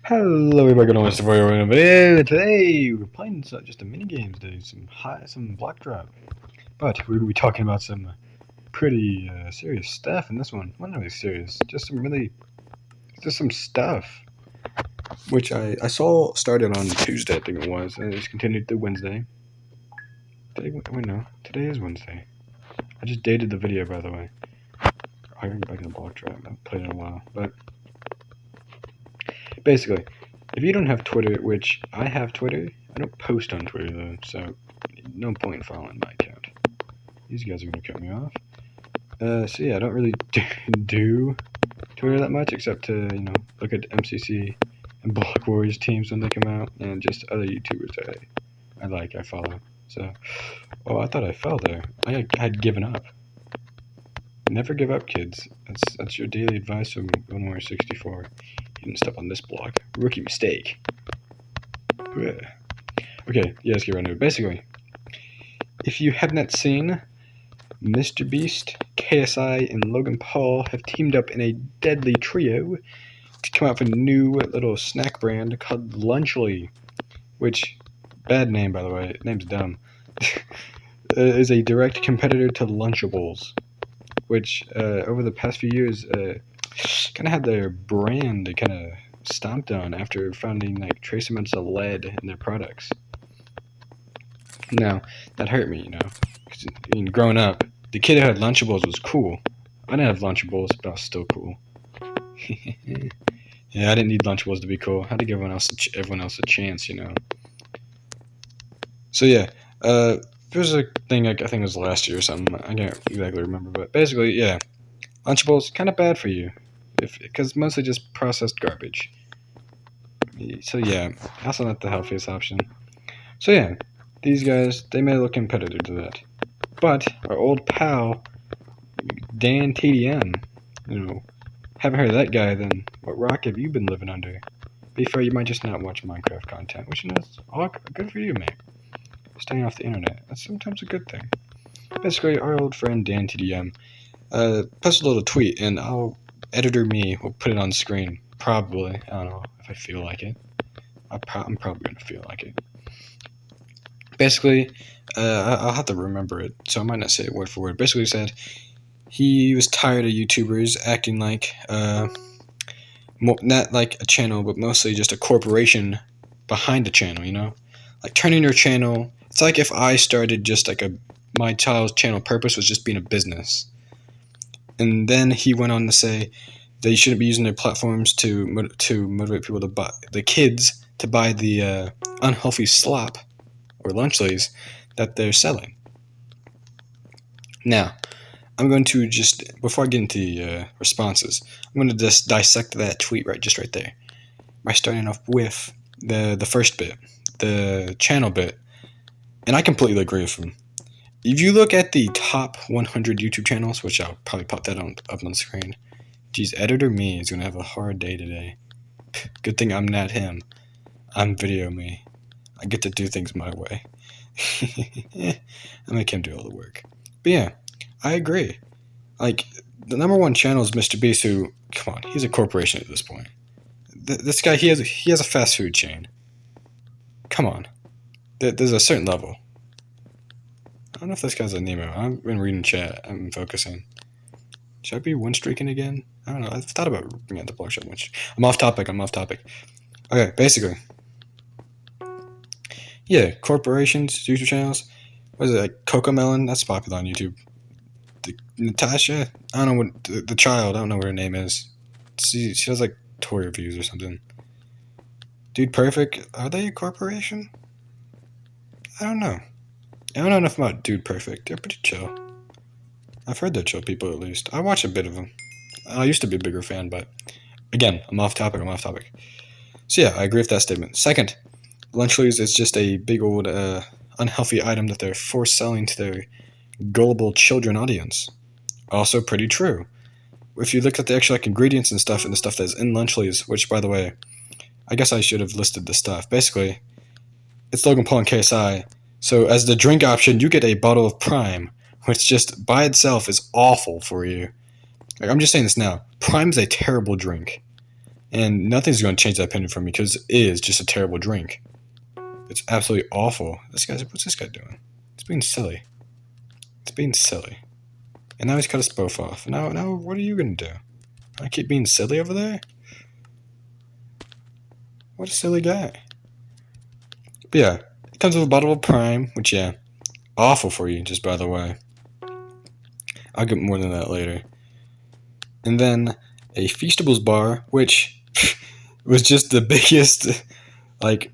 Hello everybody, going on Mr. For a video. Today we're playing just a mini game today, some block drop. But we're gonna be talking about some pretty serious stuff in this one. Well, not really serious, just some stuff. Which I saw started on Tuesday, I think it was, and it's continued through Wednesday. Today is Wednesday. I just dated the video, by the way. I got back in the block drop. I haven't played in a while, but basically, if you don't have Twitter, which I have Twitter, I don't post on Twitter though, so no point in following my account. These guys are gonna cut me off. So yeah, I don't really do Twitter that much, except to look at MCC and Block Warriors teams when they come out, and just other YouTubers I follow. So, oh, I thought I fell there. I had given up. Never give up, kids. That's your daily advice from Bone Warrior 64. You didn't step on this block. Rookie mistake. Okay, yeah, let's get right into it. Basically, if you have not seen, Mr. Beast, KSI, and Logan Paul have teamed up in a deadly trio to come out with a new little snack brand called Lunchly, which, bad name by the way, name's dumb, is a direct competitor to Lunchables, which over the past few years kind of had their brand kind of stomped on after finding like trace amounts of lead in their products. Now, that hurt me, because growing up, the kid who had Lunchables was cool. I didn't have Lunchables, but I was still cool. Yeah, I didn't need Lunchables to be cool. I had to give everyone else a chance, So yeah, there was a thing, I think it was last year or something. I can't exactly remember, but basically, yeah, Lunchables kind of bad for you, because mostly just processed garbage. So yeah, also not the healthiest option. So yeah, these guys, they may look competitive to that, but our old pal Dan TDM, haven't heard of that guy, then what rock have you been living under? Be fair, you might just not watch Minecraft content, which is all good for you, mate. Staying off the internet, that's sometimes a good thing. Basically, our old friend Dan TDM posted a little tweet, and editor me will put it on screen. Probably. I don't know if I feel like it. I'm probably going to feel like it. Basically, I'll have to remember it, so I might not say it word for word. Basically, he said he was tired of YouTubers acting like, not like a channel, but mostly just a corporation behind the channel, Like turning your channel, it's like if I started just like my child's channel purpose was just being a business. And then he went on to say they shouldn't be using their platforms to motivate people to buy, the kids to buy the unhealthy slop or Lunchlys that they're selling. Now, I'm going to before I get into the responses, I'm going to just dissect that tweet right there by starting off with the first bit, the channel bit, and I completely agree with him. If you look at the top 100 YouTube channels, which I'll probably pop that up on the screen, geez, editor me is going to have a hard day today. Good thing I'm not him. I'm video me. I get to do things my way. I make him do all the work. But yeah, I agree. Like, the number one channel is Mr. Beast, who, come on, he's a corporation at this point. This guy, he has a fast food chain. Come on. There's a certain level. I don't know if this guy's a Nemo. I've been reading chat. I'm focusing. Should I be one-streaking again? I don't know. I've thought about bringing out the block shot one streak. I'm off topic. Okay, basically. Yeah, corporations, YouTube channels. What is it, like Cocomelon? That's popular on YouTube. Natasha? I don't know what... The child, I don't know what her name is. She does like toy reviews or something. Dude Perfect, are they a corporation? I don't know. I don't know enough about Dude Perfect. They're pretty chill. I've heard they're chill people at least. I watch a bit of them. I used to be a bigger fan, but again, I'm off topic. So yeah, I agree with that statement. Second, Lunchlys is just a big old unhealthy item that they're forced selling to their gullible children audience. Also pretty true. If you look at the actual ingredients and the stuff that's in Lunchlys, which by the way, I guess I should have listed the stuff. Basically, it's Logan Paul and KSI. So as the drink option, you get a bottle of Prime, which just by itself is awful for you. Like, I'm just saying this now. Prime's a terrible drink. And nothing's going to change that opinion for me because it is just a terrible drink. It's absolutely awful. What's this guy doing? It's being silly. It's being silly. And now he's cut us both off. Now, what are you going to do? I keep being silly over there? What a silly guy. But yeah, it comes with a bottle of Prime, which, yeah, awful for you, just by the way. I'll get more than that later. And then a Feastables bar, which was just the biggest, like,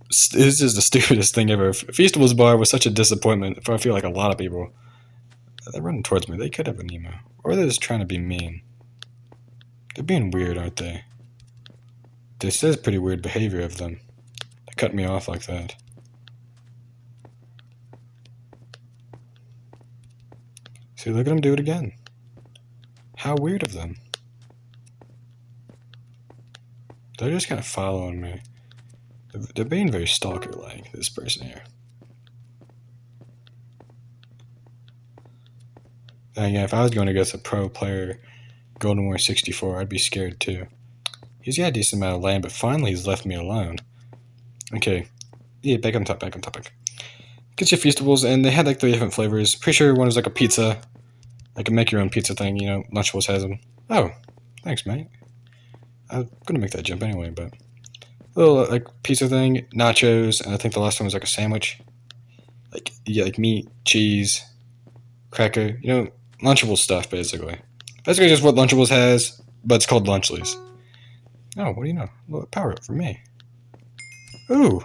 this is the stupidest thing ever. Feastables bar was such a disappointment for I feel like a lot of people. They're running towards me. They could have an emo. Or they're just trying to be mean. They're being weird, aren't they? This is pretty weird behavior of them. They cut me off like that. See, look at them do it again. How weird of them. They're just kind of following me. They're being very stalker-like, this person here. And yeah, if I was going against a pro player, Golden War 64, I'd be scared too. He's got a decent amount of land, but finally he's left me alone. Okay. Yeah, back on topic. Get your Feastables, and they had like 3 different flavors. Pretty sure one was like a pizza. Like a make your own pizza thing, you know, Lunchables has them. Oh, thanks, mate. I'm gonna make that jump anyway, but a little like pizza thing, nachos, and I think the last one was like a sandwich. Like yeah, like meat, cheese, cracker, you know, Lunchables stuff basically. Basically just what Lunchables has, but it's called Lunchleys. Oh, what do you know? A little power up for me. Ooh,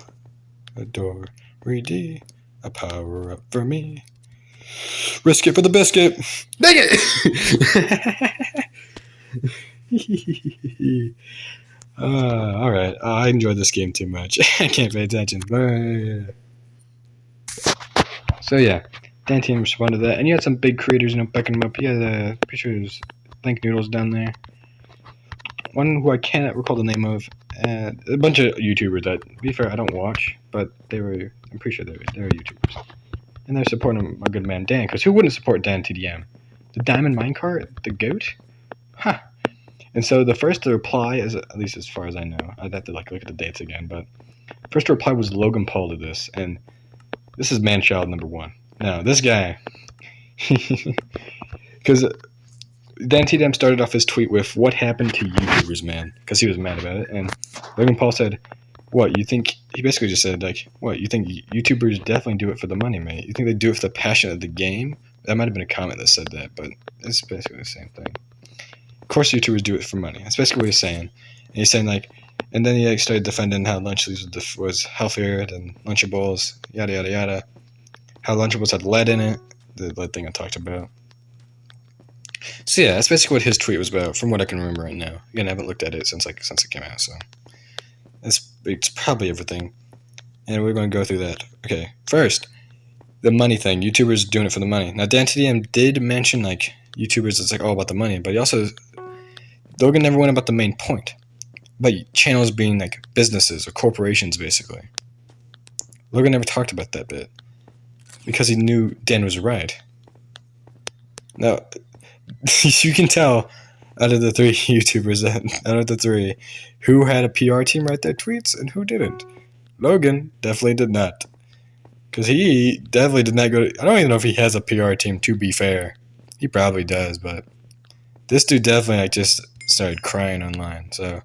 a door, ready, a power up for me. Risk it for the biscuit. Dang it! Alright. I enjoyed this game too much. I can't pay attention. So yeah, Dan Team responded to that. And you had some big creators, you know, backing them up. You had, pretty sure there's Think Noodles down there. One who I cannot recall the name of. A bunch of YouTubers that, to be fair, I don't watch. But I'm pretty sure they were YouTubers. And they're supporting my good man Dan, because who wouldn't support Dan TDM? The Diamond Minecart? The GOAT? Huh. And so the first to reply, is at least as far as I know, I'd have to like look at the dates again, but first to reply was Logan Paul to this, and this is manchild number 1. Now, this guy, because Dan TDM started off his tweet with, "What happened to YouTubers, man?" Because he was mad about it, and Logan Paul said, "What, you think," he basically just said, like, "What, you think YouTubers definitely do it for the money, mate? You think they do it for the passion of the game?" That might have been a comment that said that, but it's basically the same thing. Of course YouTubers do it for money. That's basically what he's saying. And he's saying, like, and then he like, started defending how Lunchleys was healthier than Lunchables, yada, yada, yada. How Lunchables had lead in it, the lead thing I talked about. So yeah, that's basically what his tweet was about, from what I can remember right now. Again, I haven't looked at it since it came out, so it's probably everything. And we're going to go through that. Okay, first, the money thing. YouTubers doing it for the money. Now, Dan TDM did mention, like, YouTubers, it's like all about the money, but he also, Logan never went about the main point. About channels being, like, businesses or corporations, basically. Logan never talked about that bit. Because he knew Dan was right. Now, you can tell out of the 3 YouTubers, out of the 3, who had a PR team write their tweets and who didn't. Logan definitely did not. Because he definitely did not go to, I don't even know if he has a PR team, to be fair. He probably does, but this dude definitely like just started crying online. So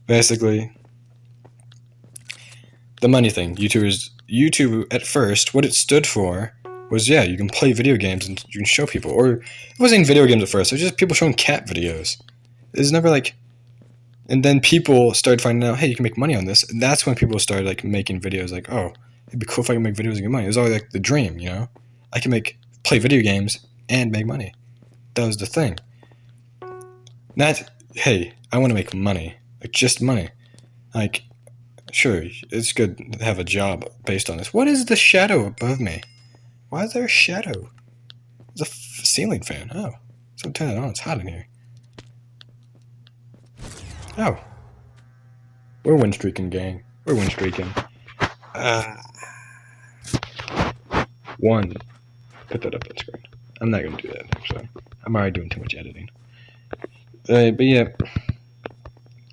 basically, the money thing. YouTube at first, what it stood for was, yeah, you can play video games and you can show people. Or it wasn't even video games at first. It was just people showing cat videos. It was never like, and then people started finding out, hey, you can make money on this. And that's when people started like making videos like, oh, it'd be cool if I can make videos and get money. It was always like the dream, you know? I can play video games and make money. That was the thing. Not, hey, I want to make money. Like, just money. Like, sure, it's good to have a job based on this. What is the shadow above me? Why is there a shadow? It's a ceiling fan. Oh. So turn it on. It's hot in here. Oh. We're win streaking, gang. We're win streaking. 1. Put that up on screen. I'm not going to do that, actually. I'm already doing too much editing. But yeah.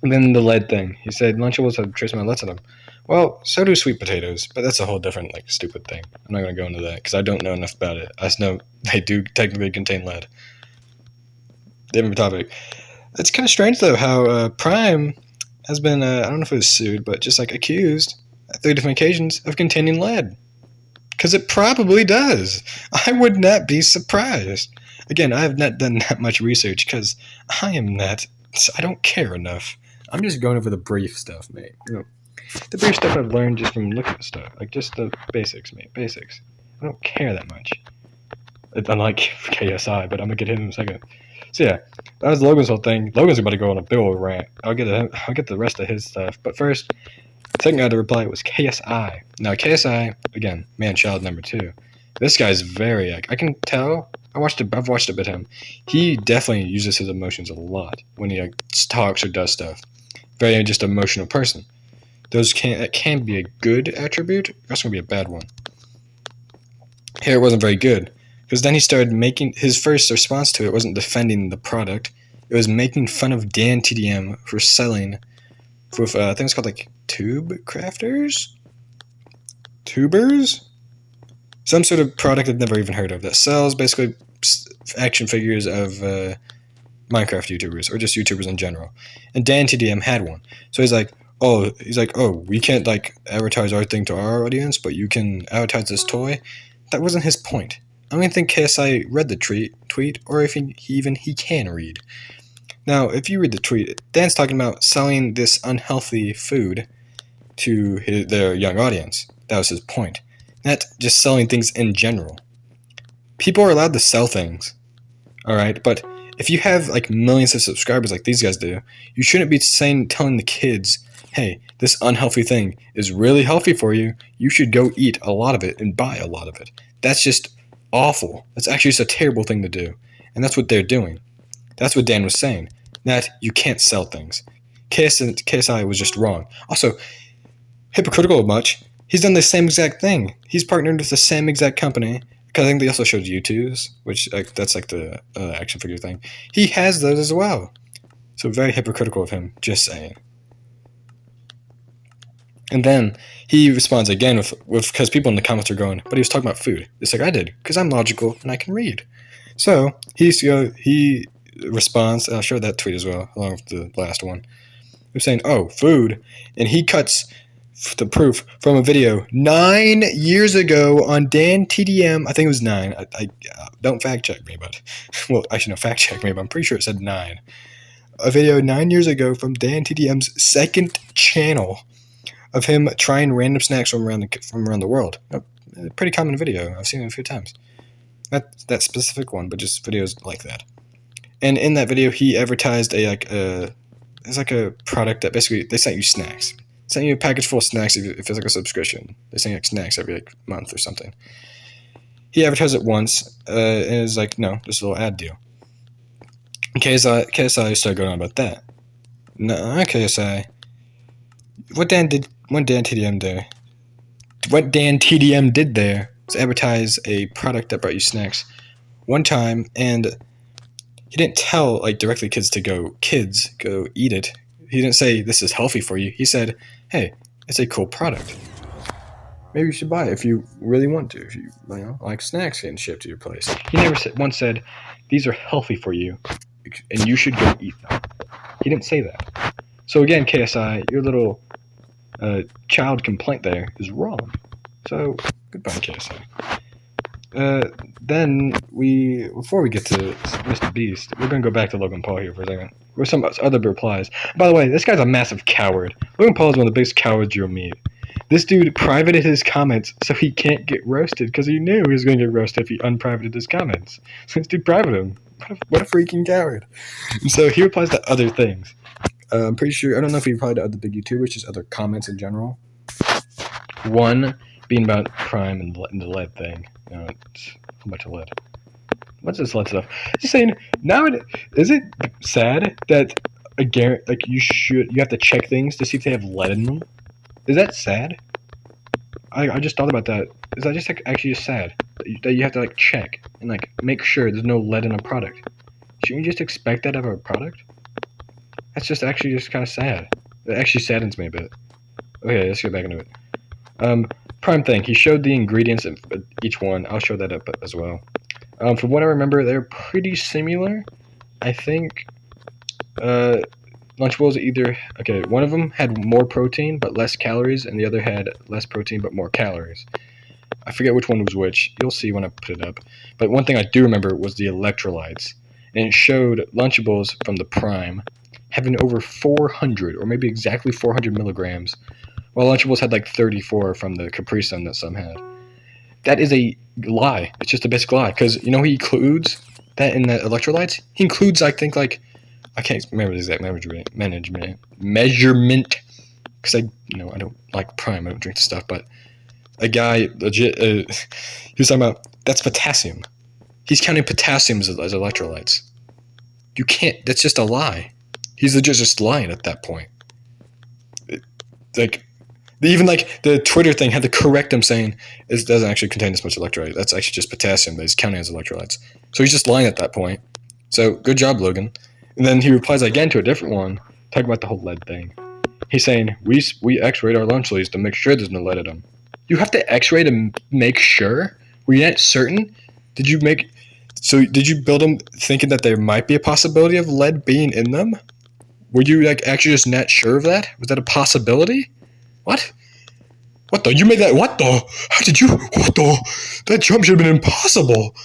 And then the lead thing. He said Lunchables have trace amount of lead in them. Well, so do sweet potatoes, but that's a whole different, like, stupid thing. I'm not going to go into that because I don't know enough about it. I just know they do technically contain lead. Different topic. It's kind of strange, though, how Prime has been, I don't know if it was sued, but just, like, accused at 3 different occasions of containing lead. Because it probably does. I would not be surprised. Again, I have not done that much research because I don't care enough. I'm just going over the brief stuff, mate. The brief stuff I've learned just from looking at stuff. Like, just the basics, mate. Basics. I don't care that much. Unlike KSI, but I'm going to get him in a second. So, yeah, that was Logan's whole thing. Logan's about to go on a big old rant. I'll get the rest of his stuff. But first, second guy to reply was KSI. Now, KSI, again, man-child number 2. This guy's very, I can tell. I've watched a bit of him. He definitely uses his emotions a lot when he talks or does stuff. Very just emotional person. That can be a good attribute. That's going to be a bad one. Here, it wasn't very good. Because then he started making, his first response to it wasn't defending the product. It was making fun of Dan TDM for selling with, I think it's called, like, tube crafters? Tubers? Some sort of product I've never even heard of that sells basically action figures of Minecraft YouTubers or just YouTubers in general. And Dan TDM had one. So he's like, we can't, like, advertise our thing to our audience, but you can advertise this toy. That wasn't his point. I don't even think KSI read the tweet, or if he can read. Now, if you read the tweet, Dan's talking about selling this unhealthy food to their young audience. That was his point. Not just selling things in general. People are allowed to sell things, alright? But if you have, like, millions of subscribers like these guys do, you shouldn't be telling the kids, hey, this unhealthy thing is really healthy for you. You should go eat a lot of it and buy a lot of it. That's just awful. That's actually just a terrible thing to do. And that's what they're doing. That's what Dan was saying. That you can't sell things. KSI was just wrong. Also, hypocritical much. He's done the same exact thing. He's partnered with the same exact company. Because I think they also showed U2s, which that's like the action figure thing. He has those as well. So very hypocritical of him, just saying. And then he responds again with because people in the comments are going, but he was talking about food. It's like I did, because I'm logical and I can read. So he responds, and I'll show that tweet as well, along with the last one. He was saying, oh, food. And he cuts the proof from a video 9 years ago on Dan TDM. I think it was 9. I don't fact check me, but well, actually no, fact check me, but I'm pretty sure it said 9. A video 9 years ago from Dan TDM's second channel of him trying random snacks from around the world. A pretty common video. I've seen it a few times. Not that specific one, but just videos like that. And in that video, he advertised it's like a product that basically they sent you snacks. Sent you a package full of snacks if it's like a subscription. They send you like snacks every like month or something. He advertised it once, and it was like, no, just a little ad deal. KSI started going on about that. No, KSI. What Dan TDM did there was advertise a product that brought you snacks one time, and he didn't tell like directly kids to go eat it. He didn't say this is healthy for you. He said, hey, it's a cool product. Maybe you should buy it if you really want to. If you like snacks getting shipped to your place. He never once said these are healthy for you and you should go eat them. He didn't say that. So again, KSI, your little child complaint there is wrong. So goodbye, KSI. Then before we get to Mr. Beast, we're gonna go back to Logan Paul here for a second. With some other replies. By the way, this guy's a massive coward. Logan Paul is one of the biggest cowards you'll meet. This dude privated his comments so he can't get roasted because he knew he was going to get roasted if he unprivated his comments. So this dude privated him. What a freaking coward. And so he replies to other things. I'm pretty sure, I don't know if he replied to other big YouTubers, just other comments in general. One being about Prime and the lead thing. It's a whole bunch of lead. What's this lead stuff? Just saying, is it sad that you have to check things to see if they have lead in them? Is that sad? I just thought about that. Is that just actually just sad that you have to check and make sure there's no lead in a product? Shouldn't you just expect that of a product? That's just actually just kind of sad. It actually saddens me a bit. Okay, let's get back into it. Prime thing. He showed the ingredients of each one. I'll show that up as well. From what I remember, they're pretty similar. I think Lunchables either one of them had more protein but less calories, and the other had less protein but more calories. I forget which one was which. You'll see when I put it up. But one thing I do remember was the electrolytes, and it showed Lunchables from the Prime having over 400, or maybe exactly 400 milligrams, while Lunchables had like 34 from the Capri Sun that some had. That is a lie. It's just a basic lie, because he includes that in the electrolytes. He includes, I think, like, I can't remember the exact measurement, because I don't like Prime. I don't drink the stuff, but a guy legit, he was talking about that's potassium. He's counting potassium as electrolytes. You can't. That's just a lie. He's legit just lying at that point. Even the Twitter thing had to correct him, saying it doesn't actually contain this much electrolyte. That's actually just potassium that he's counting as electrolytes. So he's just lying at that point. So good job, Logan. And then he replies again to a different one, talking about the whole lead thing. He's saying, we X-rayed our lunch leads to make sure there's no lead in them. You have to X-ray to make sure? Were you not certain? Did you build them thinking that there might be a possibility of lead being in them? Were you actually just not sure of that? Was that a possibility? What? What the? You made that? What the? How did you? What the? That jump should have been impossible.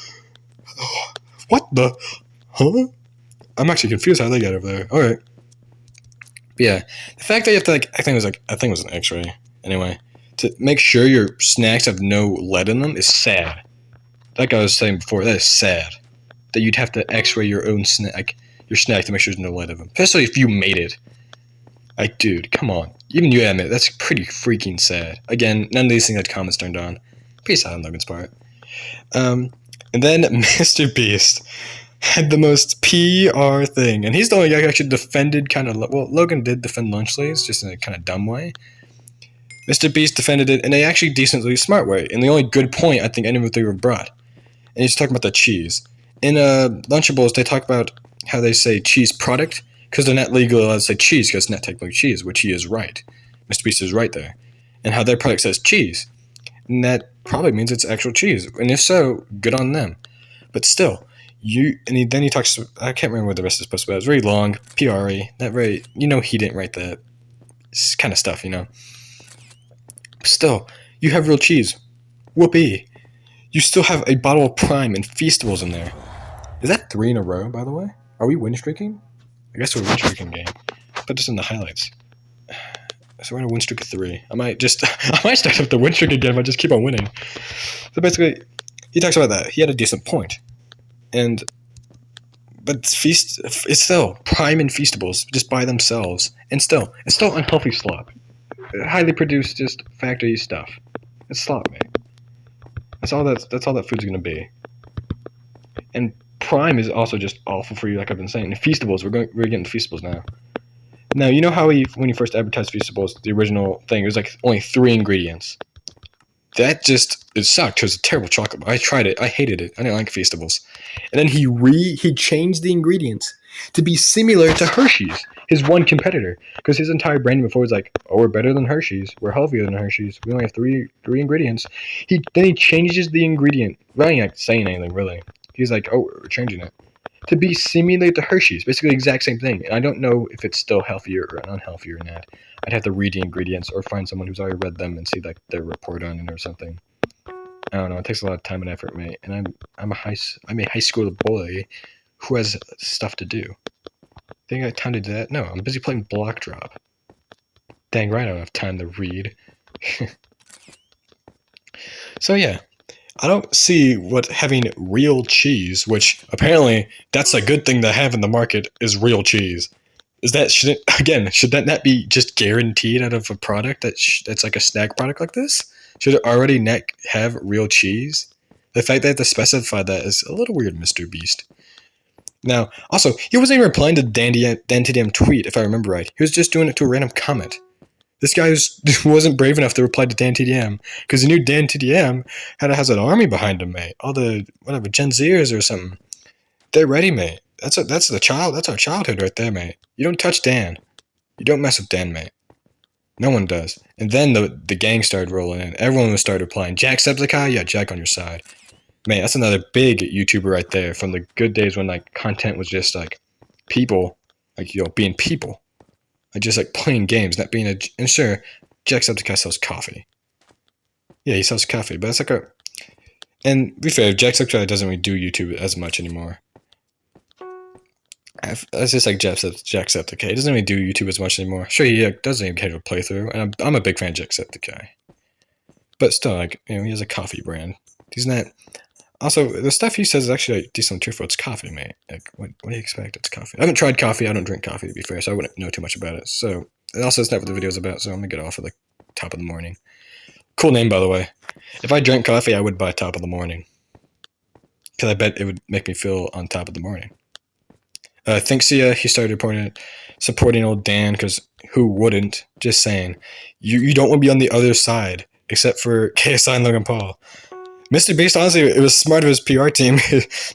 What the? Huh? I'm actually confused how they got over there. Alright. Yeah. The fact that you have to I think it was an X-ray. Anyway. To make sure your snacks have no lead in them is sad. Like I was saying before, that is sad. That you'd have to X-ray your own snack to make sure there's no lead in them. Especially if you made it. Dude, come on. Even you admit, that's pretty freaking sad. Again, none of these things had comments turned on. Peace out on Logan's part. And then Mr. Beast had the most PR thing. And he's the only guy who actually defended Logan did defend lunch leads, just in a kind of dumb way. Mr. Beast defended it in a actually decently smart way. And the only good point I think any of the three were brought. And he's talking about the cheese. In Lunchables, they talk about how they say cheese product, because they're not legally allowed to say cheese, because it's not technically cheese, which he is right. Mr. Beast is right there. And how their product says cheese. And that probably means it's actual cheese. And if so, good on them. But still, then he talks, I can't remember what the rest is supposed to be. It was very long, PR-y, not very, he didn't write that kind of stuff, Still, you have real cheese. Whoopee. You still have a bottle of Prime and Feastables in there. Is that 3 in a row, by the way? Are we win streaking? I guess we're win streaking game. Put this in the highlights. So we're in a win streak of 3. I might start up the win streak again if I just keep on winning. So basically, he talks about that. He had a decent point. But it's still Prime and Feastables just by themselves. And it's still unhealthy slop. Highly produced, just factory stuff. It's slop, man. That's all that food's gonna be. And Prime is also just awful for you, like I've been saying. And Feastables, we're getting Feastables now. Now, you know how when he first advertised Feastables, the original thing, it was only 3 ingredients. That it sucked. It was a terrible chocolate bar. I tried it. I hated it. I didn't like Feastables. And then he changed the ingredients to be similar to Hershey's, his one competitor. Because his entire branding before was we're better than Hershey's. We're healthier than Hershey's. We only have three ingredients. Then he changes the ingredient. Without even saying anything, really. He's we're changing it. To be similar to Hershey's. Basically the exact same thing. And I don't know if it's still healthier or unhealthier or not. I'd have to read the ingredients or find someone who's already read them and see their report on it or something. I don't know. It takes a lot of time and effort, mate. And I'm a high school boy who has stuff to do. Think I have time to do that? No, I'm busy playing Block Drop. Dang right I don't have time to read. So yeah. I don't see what having real cheese, which apparently that's a good thing to have in the market, is real cheese. Should that not be just guaranteed out of a product that's like a snack product like this? Should it already not have real cheese? The fact that they have to specify that is a little weird, Mr. Beast. Now, also, he wasn't even replying to DanTDM tweet, if I remember right. He was just doing it to a random comment. This guy wasn't brave enough to reply to DanTDM, because he knew DanTDM has an army behind him, mate. All the, Gen Zers or something. They're ready, mate. That's the child. That's our childhood right there, mate. You don't touch Dan. You don't mess with Dan, mate. No one does. And then the gang started rolling in. Everyone was started replying. Jacksepticeye, yeah, Jack on your side. Man, that's another big YouTuber right there from the good days when like content was just like people, like being people, like just like playing games, not being a. And sure, Jacksepticeye sells coffee. Yeah, he sells coffee, but it's like a. And to be fair, Jacksepticeye doesn't really do YouTube as much anymore. That's just like Jacksepticeye. He doesn't really do YouTube as much anymore. Sure, he doesn't even a playthrough, and I'm a big fan of Jacksepticeye. But still, like, he has a coffee brand. He's not. Also, the stuff he says is actually like, decent truthful. It's coffee, mate. Like, what do you expect? It's coffee. I haven't tried coffee. I don't drink coffee, to be fair, so I wouldn't know too much about it. So, and also, it's not what the video's about, so I'm gonna get off at like top of the morning. Cool name, by the way. If I drank coffee, I would buy top of the morning. Because I bet it would make me feel on top of the morning. Thinksia, he started supporting old Dan, because who wouldn't? Just saying. You don't want to be on the other side, except for KSI and Logan Paul. Mr. Beast, honestly, it was smart of his PR team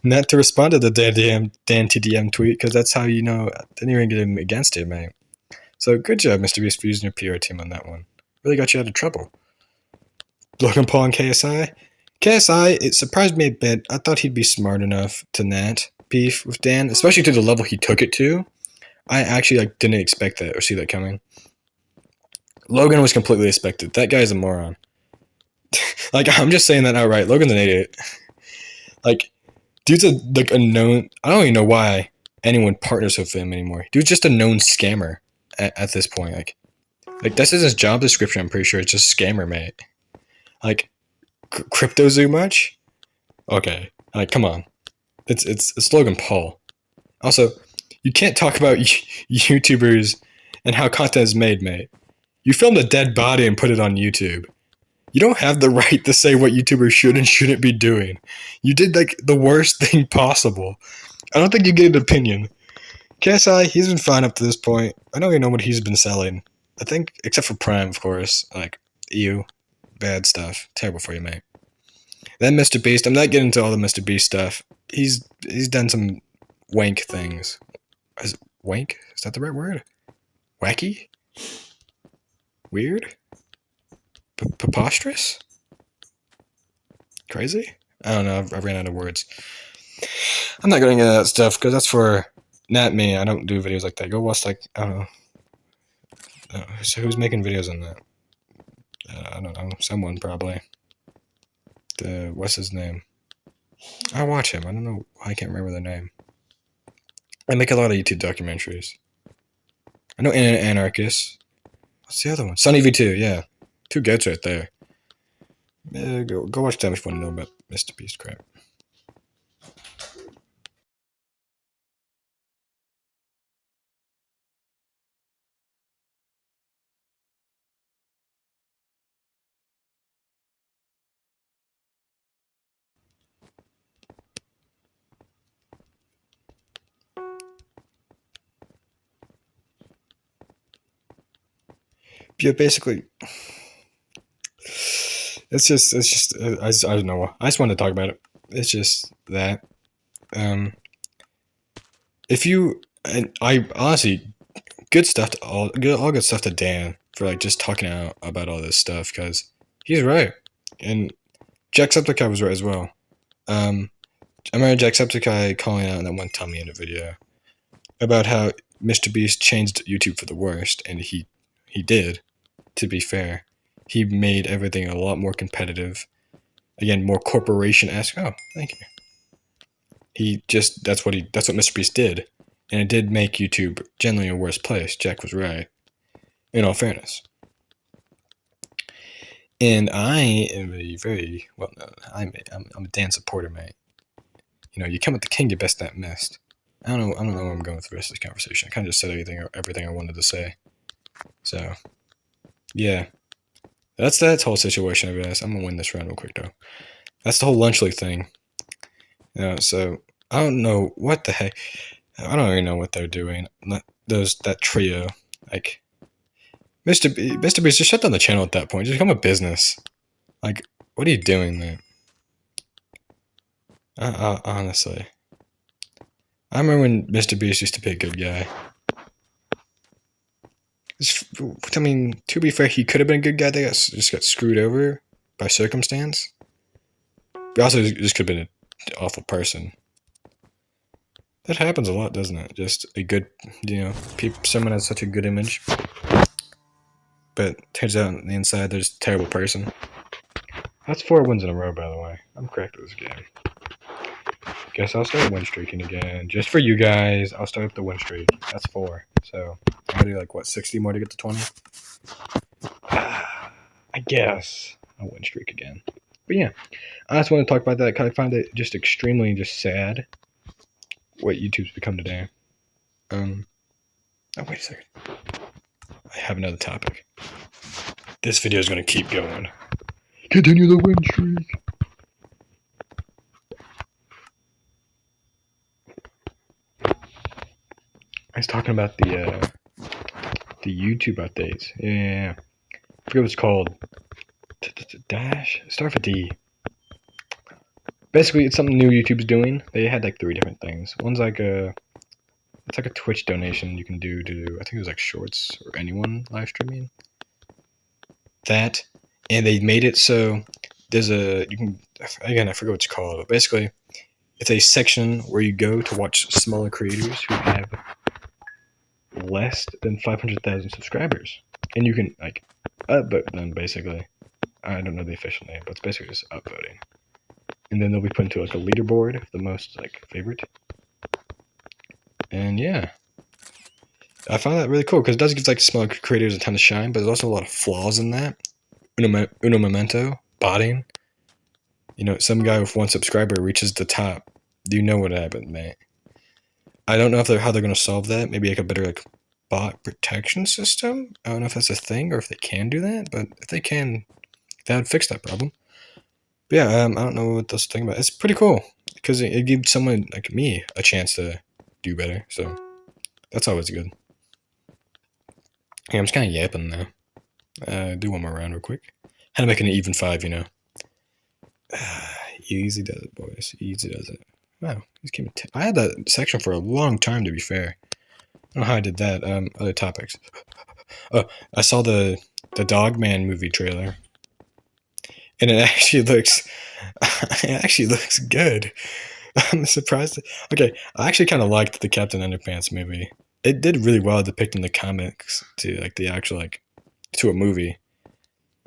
not to respond to the Dan TDM tweet, because that's how you know then you're going to get him against it, mate. So good job, Mr. Beast, for using your PR team on that one. Really got you out of trouble. Logan Paul and KSI? KSI, it surprised me a bit. I thought he'd be smart enough to not beef with Dan, especially to the level he took it to. I actually didn't expect that or see that coming. Logan was completely expected. That guy's a moron. I'm just saying that outright. Logan's an idiot. Dude's a known. I don't even know why anyone partners with him anymore. Dude's just a known scammer at this point. This is his job description. I'm pretty sure it's just scammer, mate. Crypto zoo much? Okay. Come on. It's Logan Paul. Also, you can't talk about YouTubers and how content is made, mate. You filmed a dead body and put it on YouTube. You don't have the right to say what YouTubers should and shouldn't be doing. You did the worst thing possible. I don't think you get an opinion. KSI, he's been fine up to this point. I don't even know what he's been selling. I think, except for Prime, of course. Ew. Bad stuff. Terrible for you, mate. Then Mr. Beast. I'm not getting into all the Mr. Beast stuff. He's done some wank things. Is it wank? Is that the right word? Wacky? Weird? Preposterous? Crazy? I don't know. I ran out of words. I'm not going into that stuff because that's for not me. I don't do videos like that. Go watch I don't know. So who's making videos on that? I don't know. Someone probably. What's his name? I watch him. I don't know. I can't remember their name. I make a lot of YouTube documentaries. I know Anarchist. What's the other one? Sunny V2. Yeah. Two goats right there. Yeah, go watch them if you want to know about Mr. Beast crap. Yeah, basically, it's just I don't know. I just wanted to talk about it. It's just that if you and I honestly good stuff to all good stuff to Dan for just talking out about all this stuff because he's right and Jacksepticeye was right as well. I remember Jacksepticeye calling out in that one Tummy in a video about how Mr. Beast changed YouTube for the worst, and he did. To be fair, he made everything a lot more competitive. Again, more corporation-esque. Oh, thank you. That's what Mr. Beast did, and it did make YouTube generally a worse place. Jack was right, in all fairness. And I am a very I'm a Dan supporter, mate. You come with the king, you best not missed. I don't know where I'm going with the rest of this conversation. I kind of just said everything I wanted to say. So, yeah. That's that whole situation, I guess. I'm gonna win this round real quick, though. That's the whole Lunch League thing. So, I don't know what the heck. I don't even know what they're doing. That trio. Mr. Beast, just shut down the channel at that point. Just become a business. What are you doing, man? Honestly. I remember when Mr. Beast used to be a good guy. I mean, to be fair, he could have been a good guy. They just got screwed over by circumstance. But also, just could have been an awful person. That happens a lot, doesn't it? Just a good, someone has such a good image, but turns out on the inside they're just a terrible person. That's 4 wins in a row, by the way. I'm correct with this game. Guess I'll start win streaking again. Just for you guys, I'll start up the win streak. That's 4. So, I'll do 60 more to get to 20? I guess I'll win streak again. But yeah, I just want to talk about that. I find it just extremely sad what YouTube's become today. Oh, wait a second. I have another topic. This video is going to keep going. Continue the win streak. I was talking about the YouTube updates. Yeah. I forget what it's called. Dash? Start with D. Basically, it's something new YouTube's doing. They had 3 different things. One's it's a Twitch donation you can do to, I think it was Shorts or anyone live streaming. That, and they made it so there's I forget what it's called, but basically, it's a section where you go to watch smaller creators who have less than 500,000 subscribers. And you can, upvote them, basically. I don't know the official name, but it's basically just upvoting. And then they'll be put into, a leaderboard of the most, favorite. And, yeah. I found that really cool, because it does give, smaller creators a ton of shine, but there's also a lot of flaws in that. Uno momento, botting. Some guy with 1 subscriber reaches the top. You know what happened, mate. I don't know how they're going to solve that. Maybe a better bot protection system. I don't know if that's a thing or if they can do that, but if they can, that would fix that problem. But yeah, I don't know what this thing about. It's pretty cool because it gives someone like me a chance to do better. So that's always good. Yeah, I'm just kind of yapping now. Do one more round real quick. How to make an even 5, Easy does it, boys. Easy does it. Wow, I had that section for a long time, to be fair. I don't know how I did that. Other topics. Oh, I saw the Dogman movie trailer, and it actually looks good. I'm surprised. Okay, I actually kind of liked the Captain Underpants movie. It did really well depicting the comics to the actual to a movie.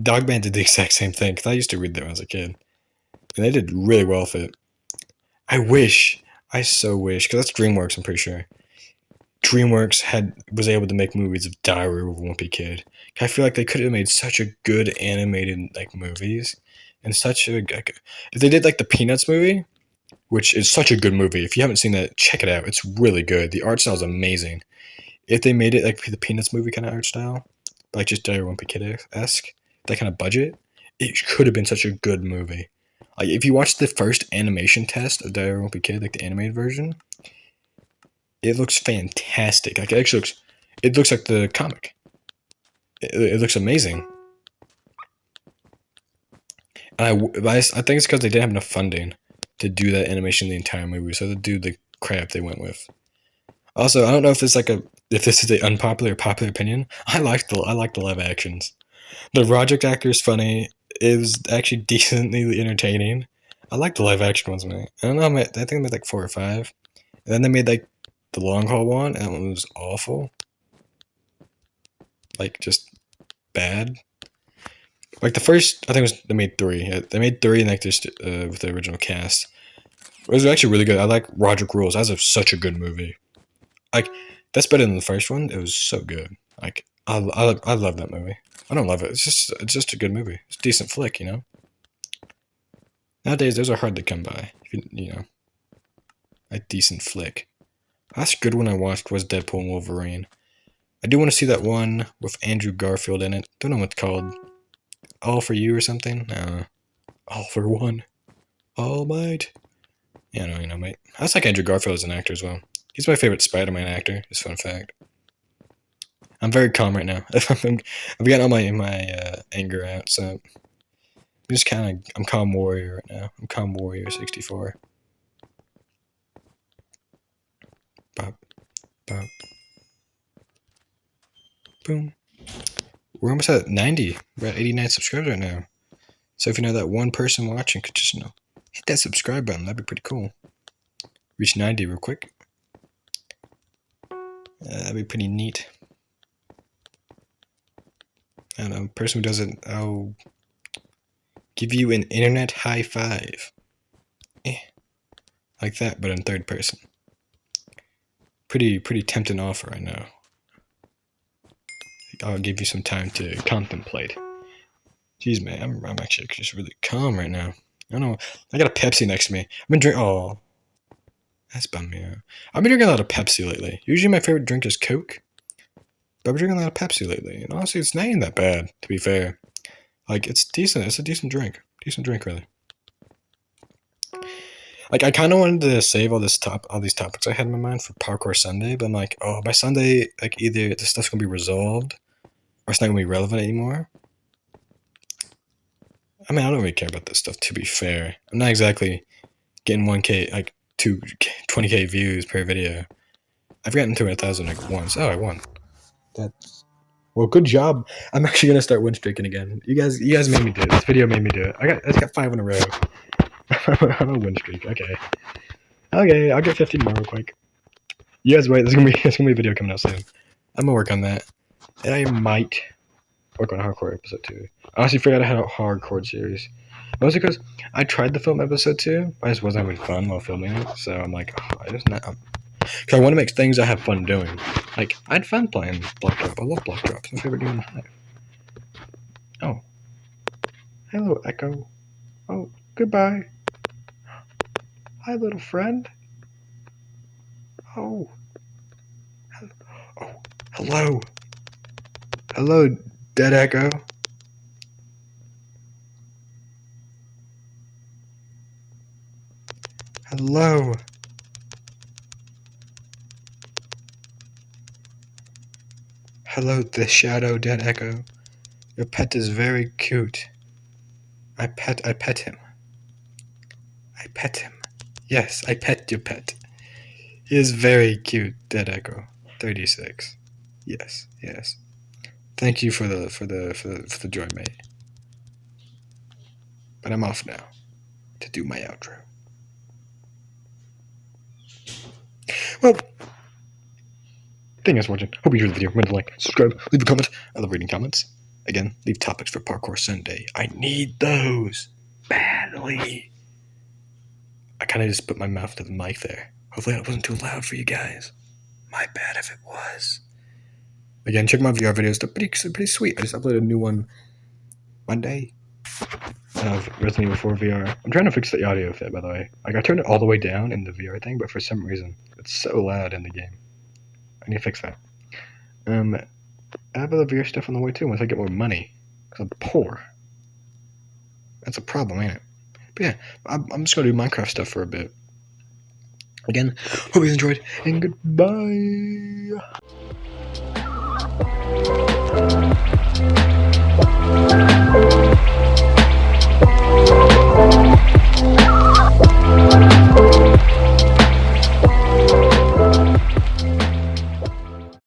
Dogman did the exact same thing because I used to read that when I was a kid, and they did really well with it. I so wish, because that's DreamWorks, I'm pretty sure. DreamWorks was able to make movies of Diary of a Wimpy Kid. I feel like they could have made such a good animated movies, and such a if they did the Peanuts movie, which is such a good movie. If you haven't seen that, check it out. It's really good. The art style is amazing. If they made it the Peanuts movie kind of art style, just Diary of a Wimpy Kid-esque, that kind of budget, it could have been such a good movie. If you watch the first animation test of Diary of a Wimpy Kid, the animated version, it looks fantastic. It looks like the comic. It looks amazing. And I think it's because they didn't have enough funding to do that animation the entire movie, so they do the crap they went with. Also, I don't know if this is an unpopular or popular opinion. I like the live actions. The Project actor is funny. It was actually decently entertaining. I like the live action ones, man. I don't know. I think they made 4 or 5, and then they made the long haul one, and that one was awful. Just bad. The first, I think they made 3. They made 3 and just with the original cast. It was actually really good. I like Roderick Rules. That's such a good movie. That's better than the first one. It was so good. I love that movie. I don't love it. It's just a good movie. It's a decent flick, Nowadays, those are hard to come by. A decent flick. The last good one I watched was Deadpool and Wolverine. I do want to see that one with Andrew Garfield in it. Don't know what it's called. All for You or something? No. All for One. All Might. Yeah, no, mate. I just like Andrew Garfield as an actor as well. He's my favorite Spider-Man actor. Just fun fact. I'm very calm right now. I'm getting all my anger out, so I'm calm warrior right now. I'm calm warrior 64. bop, bop. Boom. We're almost at 90. We're at 89 subscribers right now. So if you know that one person watching could just, hit that subscribe button. That'd be pretty cool. Reach 90 real quick. That'd be pretty neat. I don't know, person who does it, I'll give you an internet high five. Like that, but in third person. Pretty tempting offer right now. I'll give you some time to contemplate. Jeez, man, I'm actually just really calm right now. I don't know. I got a Pepsi next to me. I've been drinking. Oh, that's bummed me out. I've been drinking a lot of Pepsi lately. Usually my favorite drink is Coke, but I've been drinking a lot of Pepsi lately. And honestly, it's not even that bad, to be fair. Like, it's decent. It's a decent drink. Decent drink, really. Like, I kind of wanted to save all these topics I had in my mind for Parkour Sunday, but I'm like, oh, by Sunday, like, either this stuff's gonna be resolved, or it's not gonna be relevant anymore. I mean, I don't really care about this stuff, to be fair. I'm not exactly getting 1K, like, 20K views per video. I've gotten to 1,000, like, once. Oh, I won. That's... Well, good job. I'm actually gonna start win streaking again. You guys made me do it. This video made me do it. I just got 5 in a row. I'm a win streak. Okay, I'll get 50 more real quick. You guys wait. There's gonna be a video coming out soon. I'm gonna work on that, and I might work on a hardcore episode 2. I honestly forgot I had a hardcore series. Mostly because I tried to film episode 2, but I just wasn't having fun while filming it. So I'm like, oh, because I want to make things I have fun doing. Like, I had fun playing Block Drop. I love Block Drop. It's my favorite game in the Hive. Oh. Hello, Echo. Oh, goodbye. Hi, little friend. Oh. Oh, hello. Hello, dead Echo. Hello. Hello, the shadow dead Echo. Your pet is very cute. I pet him. I pet him. Yes, I pet your pet. He is very cute, dead Echo. 36. Yes. Thank you for the joy, mate. But I'm off now to do my outro. Well, thank you guys for watching. Hope you enjoyed the video. Remember to like, subscribe, leave a comment. I love reading comments. Again, leave topics for Parkour Sunday. I need those badly. I kind of just put my mouth to the mic there. Hopefully that wasn't too loud for you guys. My bad if it was. Again, check my VR videos. They're pretty sweet. I just uploaded a new one Monday of Resident Evil 4 VR. I'm trying to fix the audio fit, by the way. Like, I turned it all the way down in the VR thing, but for some reason, it's so loud in the game. I need to fix that. I have other VR stuff on the way too once I get more money. Because I'm poor. That's a problem, ain't it? But yeah, I'm just going to do Minecraft stuff for a bit. Again, hope you enjoyed, and goodbye!